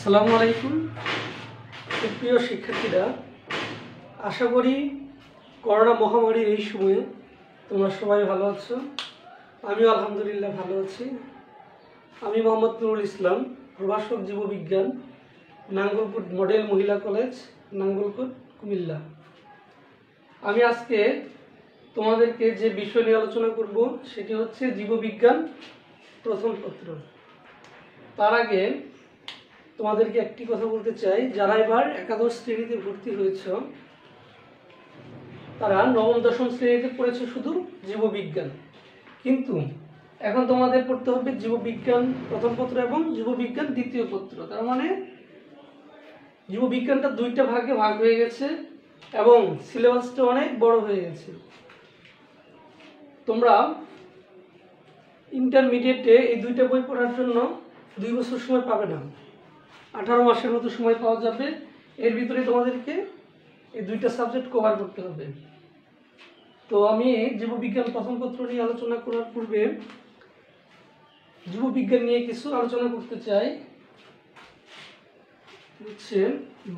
আসসালামু আলাইকুম প্রিয় শিক্ষার্থীরা, আশা করি করোনা মহামারীর এই সময়ে তোমরা সবাই ভালো আছো। আমিও আলহামদুলিল্লাহ ভালো আছি। আমি মোহাম্মদ নুরুল ইসলাম, প্রভাষক জীববিজ্ঞান, নাঙ্গলকোট মডেল মহিলা কলেজ, নাঙ্গলকোট, কুমিল্লা। আমি আজকে তোমাদেরকে যে বিষয় নিয়ে আলোচনা করব সেটি হচ্ছে জীববিজ্ঞান প্রথম পত্র। তার আগে তোমাদেরকে একটি কথা বলতে চাই, যারা এবার একাদশ শ্রেণীতে ভর্তি হয়েছ তারা নবম দশম শ্রেণীতে পড়েছে শুধু জীববিজ্ঞান, কিন্তু এখন তোমাদের পড়তে হবে জীববিজ্ঞান প্রথম পত্র এবং জীববিজ্ঞান দ্বিতীয় পত্র। তার মানে জীববিজ্ঞানটা দুইটা ভাগে ভাগ হয়ে গেছে এবং সিলেবাসটা অনেক বড় হয়ে গেছে। তোমরা ইন্টারমিডিয়েটে এই দুইটা বই পড়ার জন্য 2 বছর সময় পাবে না, 18 মাসের মতো সময় পাওয়া যাবে। এর ভিতরে তোমাদেরকে এই দুইটা সাবজেক্ট কভার করতে হবে। তো আমি জীববিজ্ঞান প্রথম পত্র নিয়ে আলোচনা করার পূর্বে জীববিজ্ঞান নিয়ে কিছু আলোচনা করতে চাই। হচ্ছে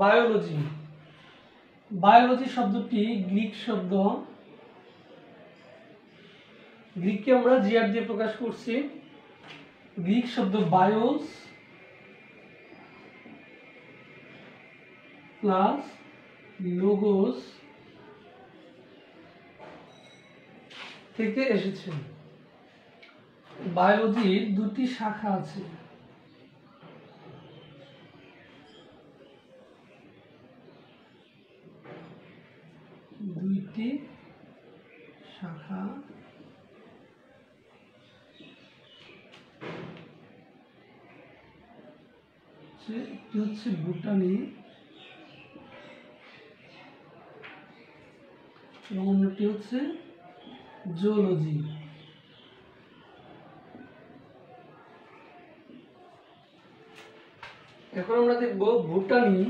বায়োলজি। বায়োলজি শব্দটি গ্রিক শব্দ, গ্রিককে আমরা জিআর দিয়ে প্রকাশ করছি। গ্রিক শব্দ বায়োস প্লাস লোগোস থেকে এসেছে। বায়োলজির দুটি শাখা আছে, দুইটি শাখা একটি হচ্ছে বোটানি এবং অন্যটি হচ্ছে জুলজি। এখন আমরা দেখব বোটানি।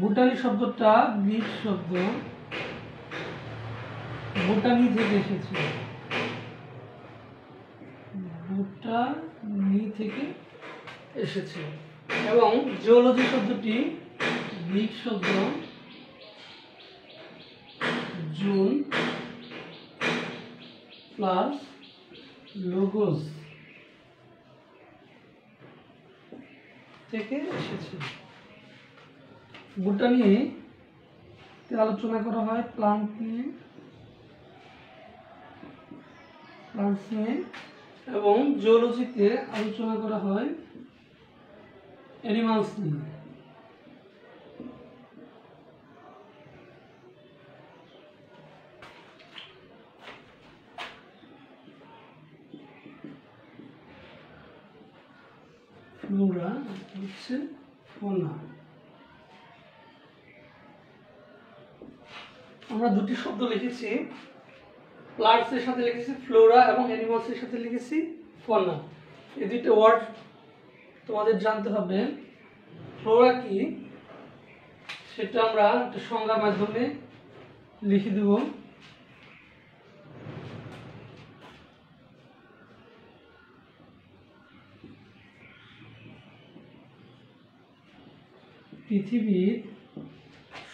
বোটানি শব্দটা গ্রিক শব্দ, বোটানি থেকে এসেছে, বোটানি থেকে এসেছে। এবং জিওলজি শব্দটি গ্রিক শব্দ জুন প্লাস লোগোস থেকে এসেছে। বোটানি আলোচনা করা হয় প্লান্ট নিয়ে, প্লান্টস নিয়ে, এবং জিওলজিতে আলোচনা করা হয় অ্যানিমালস নিয়ে। ফ্লোরা হচ্ছে ফনা। আমরা দুটি শব্দ লিখেছি, প্লান্টস এর সাথে লিখেছি ফ্লোরা এবং অ্যানিমালস এর সাথে লিখেছি ফনা। এই দুটো ওয়ার্ড তোমাদের জানতে হবে। ফ্লোরা কি সেটা আমরা একটা সংজ্ঞার মাধ্যমে লিখে দেব। পৃথিবীর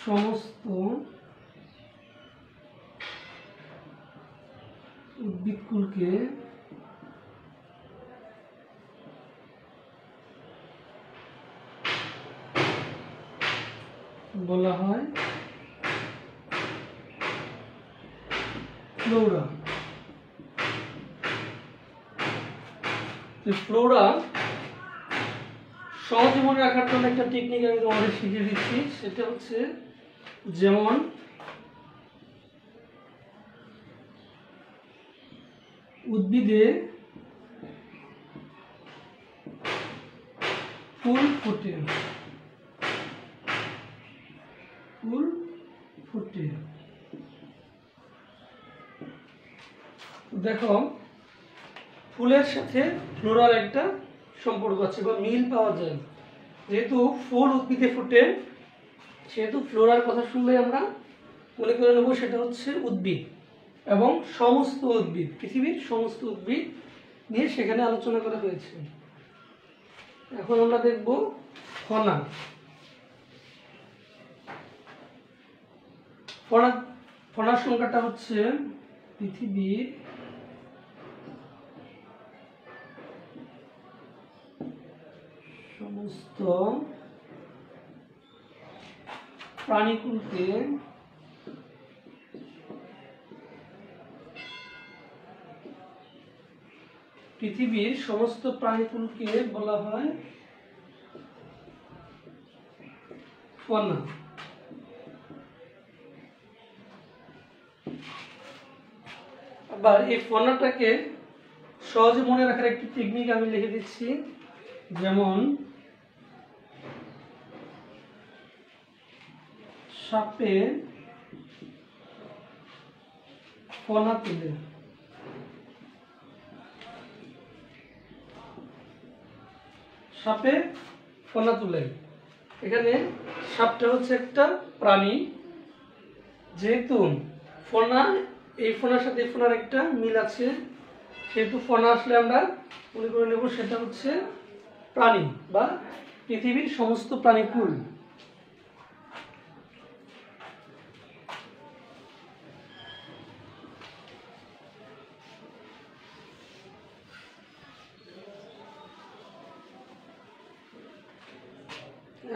সমস্ত উদ্ভিদকুলকে বলা হয় ফ্লোরা। ফ্লোরা সহজে মনে রাখার জন্য একটা টেকনিক আমি তোমাদের শিখিয়ে দিচ্ছি, সেটা হচ্ছে যেমন উদ্ভিদে ফুল ফোটে, ফুল ফোটে। দেখো ফুলের সাথে ফ্লোরার একটা সম্পর্ক আছে বা মিল পাওয়া যায়। যেহেতু ফুল উদ্ভিদে ফোটে সেহেতু ফ্লোরার কথা শুনলে আমরা মনে করে নেব সেটা হচ্ছে উদ্ভিদ, এবং সমস্ত উদ্ভিদ, পৃথিবীর সমস্ত উদ্ভিদ নিয়ে সেখানে আলোচনা করা হয়েছে। এখন আমরা দেখব ফনা। ফনার সংখ্যাটা হচ্ছে পৃথিবীর সমস্ত প্রাণীকুলকে বলা হয় ফনা। আবার এই ফনাটাকে সহজে মনে রাখার একটি টেকনিক আমি লিখে দিচ্ছি, যেমন সাপে ফনা তুলে। সাপে ফনা তুলে, এখানে সাপটা হচ্ছে একটা প্রাণী, যেহেতু ফনা, এই ফনার সাথে এই ফনার একটা মিল আছে, সেহেতু ফনা আসলে আমরা মনে করে নেব সেটা হচ্ছে প্রাণী বা পৃথিবীর সমস্ত প্রাণীকুল।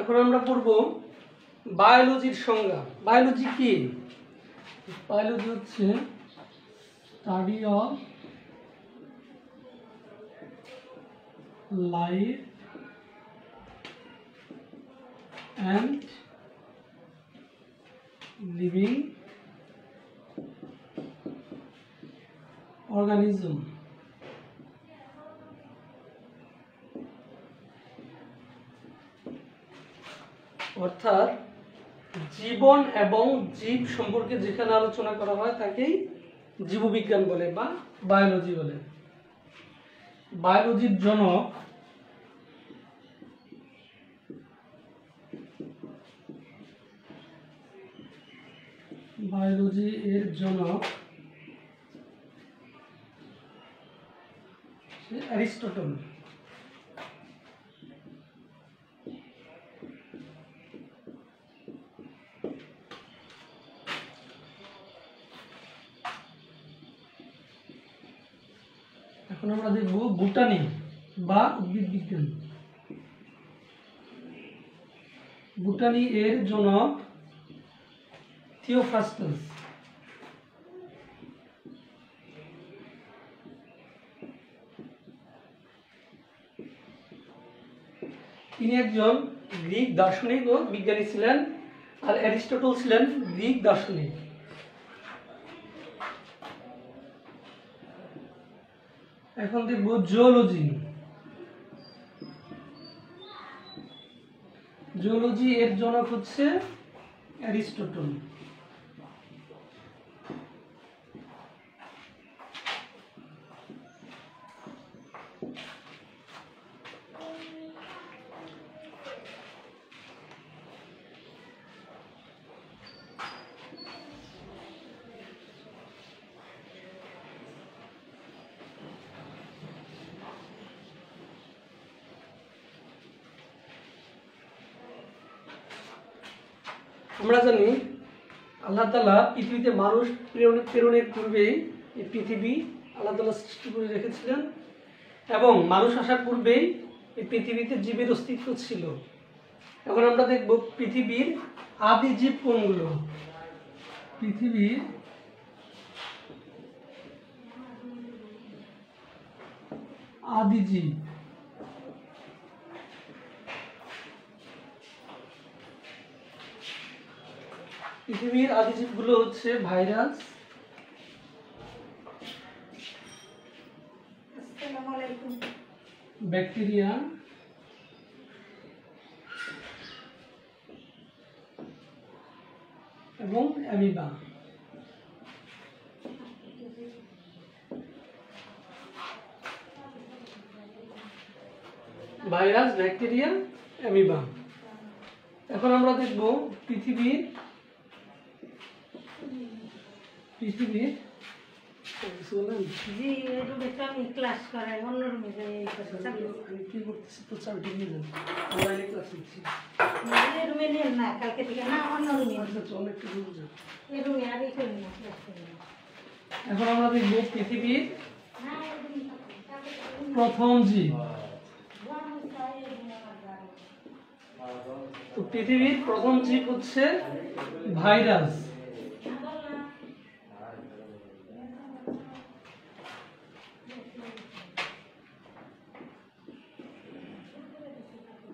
এখন আমরা পড়ব বায়োলজির সংজ্ঞা। বায়োলজি কি? বায়োলজি হচ্ছে study of life and living organism. অর্থাৎ জীবন এবং জীব সম্পর্কে যেখানে আলোচনা করা হয় তাকেই জীববিজ্ঞান বলে বা বায়োলজি বলে। বায়োলজির জনক অ্যারিস্টটল। এখন আমরা দেখব বোটানি বা উদ্ভিদ বিজ্ঞান। বোটানি এর জনক থিওফ্রাস্টাস। তিনি একজন গ্রিক দার্শনিক ও বিজ্ঞানী ছিলেন, আর অ্যারিস্টটল ছিলেন গ্রিক দার্শনিক। এখন দেখব জুওলজি। জুওলজি এর জনক হচ্ছে অ্যারিস্টটল। আমরা জানি আল্লাহ তাআলা পৃথিবীতে মানুষ প্রেরণের পূর্বেই এই পৃথিবী আল্লাহ তাআলা সৃষ্টি করে রেখেছিলেন, এবং মানুষ আসার পূর্বেই এই পৃথিবীতে জীবের অস্তিত্ব ছিল। এখন আমরা দেখব পৃথিবীর আদি জীব কোনগুলো। পৃথিবীর আদি জীব, পৃথিবীর আদি জীবগুলো হচ্ছে ভাইরাস, ব্যাকটেরিয়া, এবং অ্যামিবা। Virus, bacteria, amoeba. এখন আমরা দেখব পৃথিবীর বলেন? জি, এই রুমে তো আমি ক্লাস করাই, অন্য রুমে যাই এই করতে চাকরি। আমি কি করতেছি তো চাবিটা নিয়ে যান, অনলাইনে ক্লাস নিচ্ছি। এই রুমে নেন না, কালকে থেকে না, অন্য রুমে। আচ্ছা চল একটু দূর যান। এই রুমে আর এই করি না, ক্লাস করি না। এখন আমরা দেখব পৃথিবীর হ্যাঁ, এই রুমে থাকুন, কালকে থেকে প্রথম জীব। আমি চাই এই রুমে আমার যাবো। তো পৃথিবীর প্রথম জীব হচ্ছে ভাইরাস।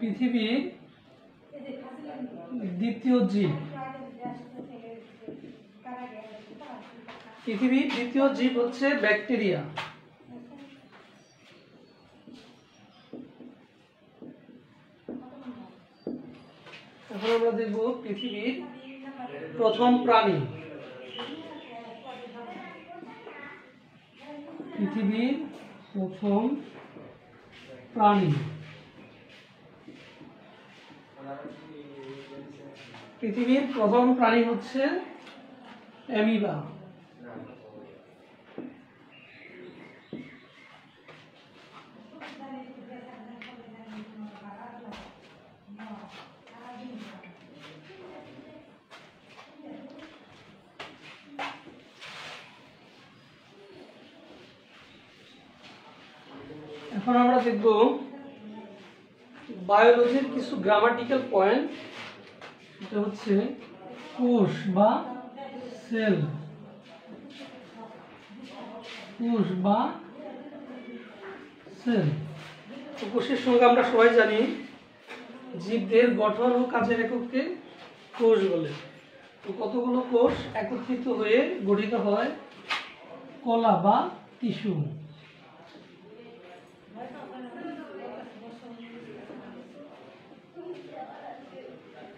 পৃথিবীর দ্বিতীয় জীব। পৃথিবীর দ্বিতীয় জীব হচ্ছে ব্যাকটেরিয়া। এখন আমরা দেখব পৃথিবীর প্রথম প্রাণী। পৃথিবীর প্রথম প্রাণী। পৃথিবীর প্রথম প্রাণী হচ্ছে অ্যামিবা। এখন আমরা দেখব বায়োলজির কিছু গ্রামাটিক্যাল পয়েন্ট। এটা হচ্ছে কোষ বা সেল। কোষ বা সেল। তো কোষের সঙ্গে আমরা সবাই জানি জীবদের গঠন ও কাজের এককে কোষ বলে। তো কতগুলো কোষ একত্রিত হয়ে গঠিত হয় কলা বা টিস্যু।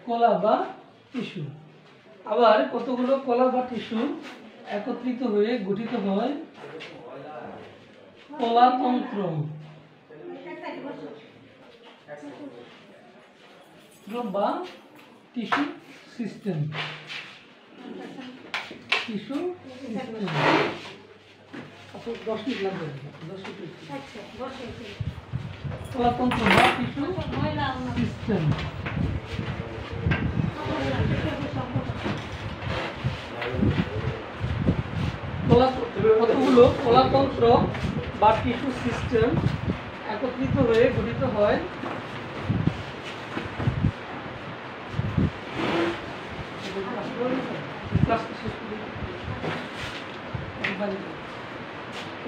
কলা বা টিস্যু। আবার কতগুলো কলা বা টিস্যু একত্রিত হয়ে গঠিত হয় কলাতন্ত্র বা টিস্যু সিস্টেম। Tissue system. আচ্ছা 10 মিনিট লাগবে, 10 মিনিট। আচ্ছা, বসে। কলাতন্ত্র বা টিস্যু সিস্টেম। কতগুলো কলাতন্ত্র বা টিস্যু সিস্টেম একত্রিত হয়ে গঠিত হয়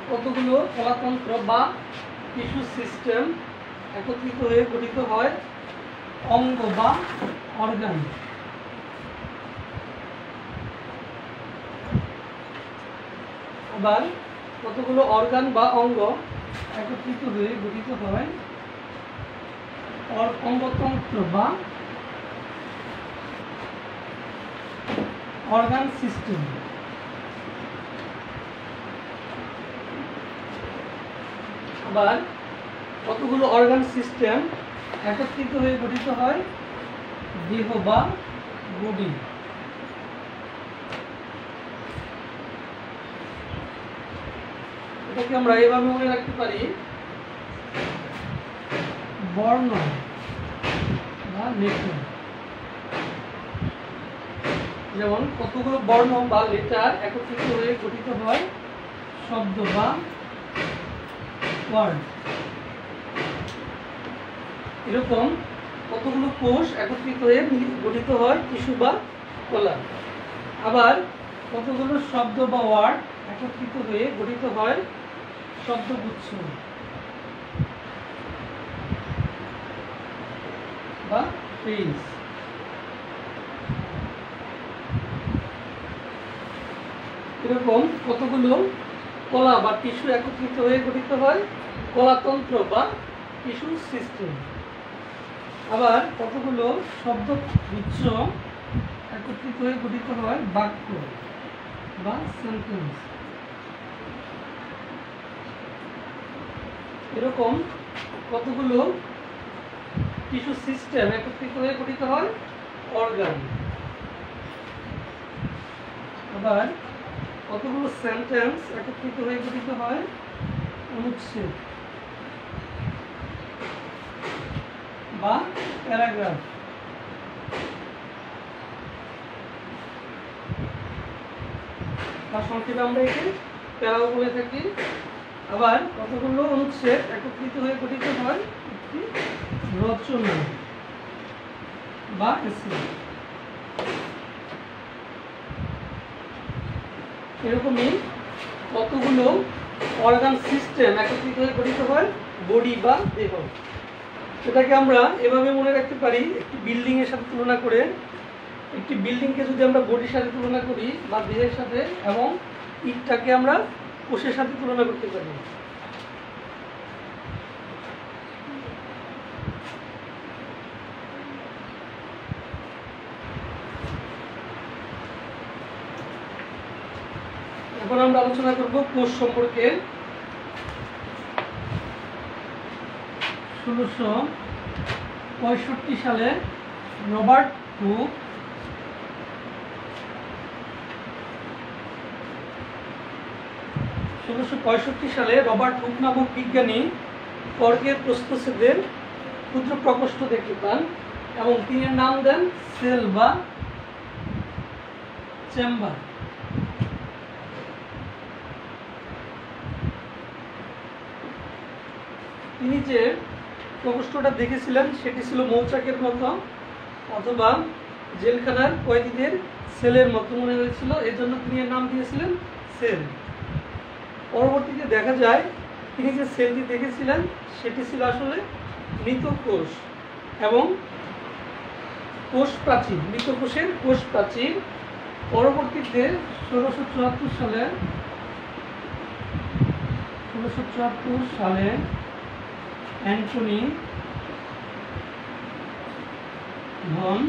কতগুলো কলাতন্ত্র বা টিস্যু সিস্টেম একত্রিত হয়ে গঠিত হয় অঙ্গ বা অর্গান। আবার কতগুলো অর্গান বা অঙ্গ একত্রিত হয়ে গঠিত হয় অঙ্গতন্ত্র বা অর্গান সিস্টেম। আবার কতগুলো অর্গান সিস্টেম একত্রিত হয়ে গঠিত হয় দেহ বা বডি। এটাকে আমরা এভাবে মনে রাখতে পারি বর্ণ বা লেটার। যেমন কতগুলো বর্ণ বা লেটার একত্রিত হয়ে গঠিত হয় শব্দ বা ওয়ার্ড। এরকম কতগুলো কোষ একত্রিত হয়ে গঠিত হয় টিস্যু বা কলা। আবার কতগুলো শব্দ বা ওয়ার্ড একত্রিত হয়ে গঠিত হয় শব্দগুচ্ছ বা ফ্রেজ। এরকম কতগুলো কলা বা টিস্যু একত্রিত হয়ে গঠিত হয় কলাতন্ত্র বা টিস্যু সিস্টেম। আবার কতগুলো শব্দগুচ্ছ একত্রিত হয়ে গঠিত হয় বাক্য বা সেন্টেন্স। এরকম কতগুলো টিস্যু সিস্টেম একত্রিত হয়ে গঠিত হয় অর্গান। আবার কতগুলো সেন্টেন্স একত্রিত হয়ে গঠিত হয় অনুচ্ছেদ বা প্যারাগ্রাফ। তার সংক্ষেপে আমরা একে প্যারাও বলে থাকি। আবার কতগুলো অনুচ্ছেদ একত্রিত হয়ে গঠিত হয় একটি রচনা বা এসে। এরকমই কতগুলো অর্গান সিস্টেম একত্রিত হয়ে গঠিত হয় বডি বা দেহ। সেটাকে আমরা এভাবে মনে রাখতে পারি, একটি বিল্ডিং এর সাথে তুলনা করে, একটি বিল্ডিংকে যদি আমরা বডির সাথে তুলনা করি বা দেহের সাথে, এবং ইটটাকে আমরা কোষের সাথে তুলনা করতে পারি। এখন আমরা আলোচনা করব কোষ সম্পর্কে। 1665 সালে রবার্ট হুক নামক বিজ্ঞানী বর্গের প্রস্থচ্ছেদের ক্ষুদ্র প্রকোষ্ঠ দেখতে পান এবং তিনি নাম দেন সেল বা চেম্বার। তিনি যে প্রকোষ্ঠটা দেখেছিলেন সেটি ছিল মৌচাকের মতো অথবা জেলখানার কয়েদিদের সেলের মতো মনে হয়েছিল, এর জন্য তিনি এর নাম দিয়েছিলেন সেল। পরবর্তীতে দেখা যায় তিনি যে সেলটি দেখেছিলেন সেটি ছিল আসলে মৃত কোষ এবং কোষ প্রাচীর, মৃত কোষের কোষ প্রাচীর। পরবর্তীতে 1674 সালে অ্যান্টনি ভন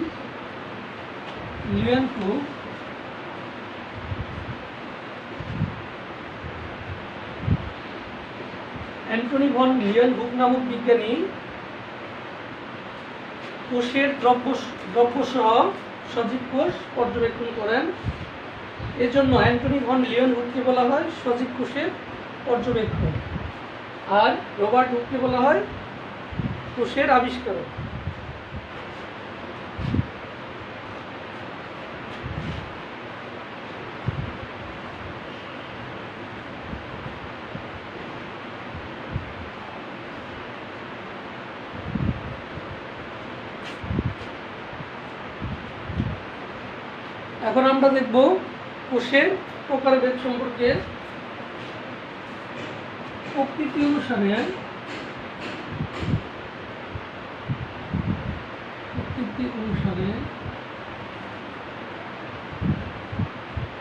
লিউয়েনহুক নামক বিজ্ঞানী কোষের দ্রব্যসহ সজীব কোষ পর্যবেক্ষণ করেন। এজন্য অ্যান্টনি ভন লিউয়েনহুককে বলা হয় সজীব কোষের পর্যবেক্ষক, আর রবার্ট হুককে বলা হয় কোষের আবিষ্কারক। এখন আমরা দেখব কোষের প্রকারভেদ সম্পর্কে। প্রকৃতি অনুসারে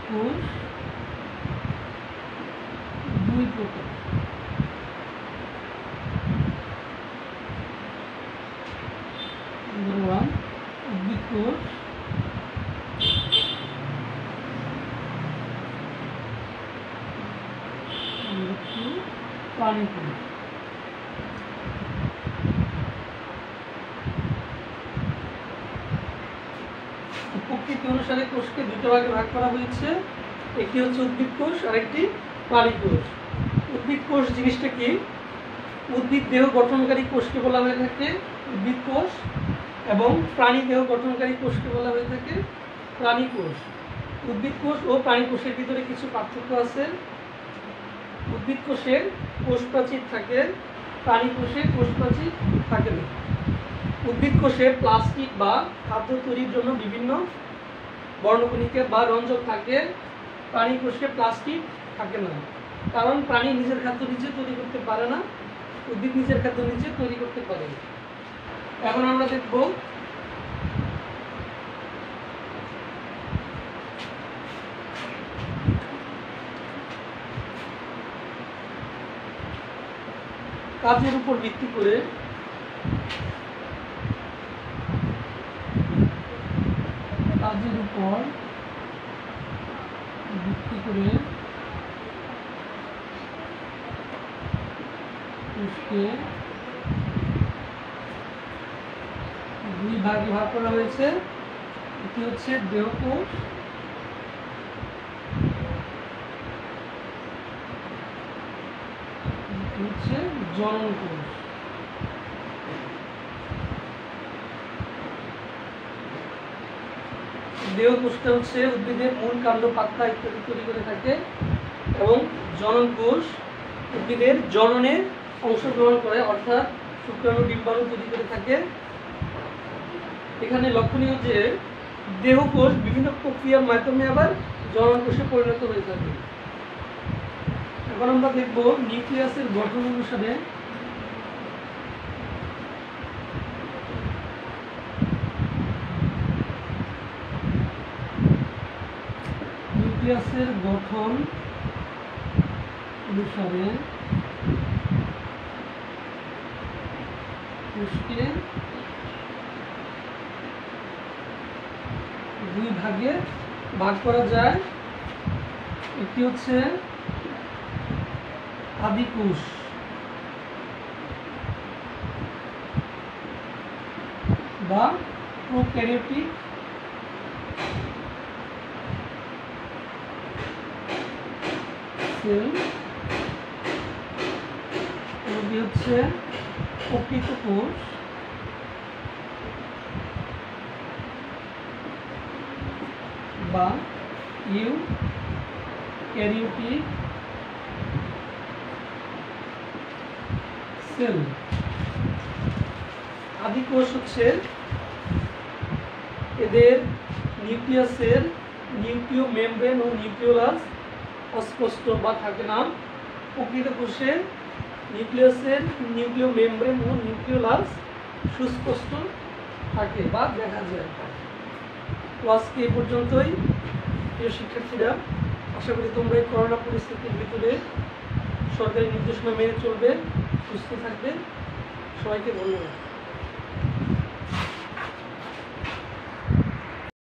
কোষ দুই প্রকার। উদ্ভিদ কোষ প্রাণী কোষ। প্রকৃতি অনুসারে কোষকে দুটো ভাগে ভাগ করা হয়েছে, একটি হচ্ছে উদ্ভিদ কোষ আর একটি প্রাণী কোষ। উদ্ভিদ কোষ জিনিসটা কি? উদ্ভিদ দেহ গঠনকারী কোষকে বলা হয়ে থাকে উদ্ভিদ কোষ এবং প্রাণী দেহ গঠনকারী কোষকে বলা হয়ে থাকে প্রাণী কোষ। উদ্ভিদ কোষ ও প্রাণী কোষের ভিতরে কিছু পার্থক্য আছে। উদ্ভিদ কোষের কোষ প্রাচীর থাকে, প্রাণী কোষে কোষ প্রাচীর থাকে না। উদ্ভিদ কোষে প্লাস্টিক বা খাদ্য তৈরির জন্য বিভিন্ন বর্ণকণিকা বা রঞ্জক থাকে, প্রাণী কোষে প্লাস্টিক থাকে না, কারণ প্রাণী নিজের খাদ্য নিজে তৈরি করতে পারে না, উদ্ভিদ নিজের খাদ্য নিজে তৈরি করতে পারে। এখন আমরা দেখব কাজের উপর ভিত্তি করে কোষকে দুই ভাগে ভাগ করা হয়েছে। একটি হচ্ছে দেহকোষ হচ্ছে জনন কোষ। দেহকোষটা হচ্ছে উদ্ভিদের মূল, কাণ্ড, পাতা ইত্যাদি তৈরি করে থাকে এবং জনন কোষ উদ্ভিদের জননে অংশগ্রহণ করে, অর্থাৎ শুক্রাণু ডিম্বাণু তৈরি করে থাকে। এখানে লক্ষণীয় যে দেহকোষ বিভিন্ন প্রক্রিয়ার মাধ্যমে আবার জনন কোষে পরিণত হয়ে থাকে। এখন আমরা দেখব নিউক্লিয়াসের গঠন অনুসারে কোষকে দুই ভাগে ভাগ করা যায়। একটি হচ্ছে আদিকোষ বা প্রোক্যারিওটিক সেল, এটি হচ্ছে প্রকৃত কোষ বা ইউক্যারিওটিক সেল। আদিকোষ হচ্ছে এদের নিউক্লিয়াসের নিউক্লিয় মেমব্রেন ও নিউক্লিওলাস অস্পষ্ট বা থাকে না। প্রকৃত কোষে নিউক্লিয়াসের নিউক্লিয় মেমব্রেন ও নিউক্লিওলাস সুস্পষ্ট থাকে বা দেখা যায়। তো আজকে এই পর্যন্তই। প্রিয় শিক্ষার্থীরা, আশা করি তোমরা এই করোনা পরিস্থিতির ভিতরে সরকারি নির্দেশনা মেনে চলবে, সুস্থ থাকবে। সবাইকে ধন্যবাদ।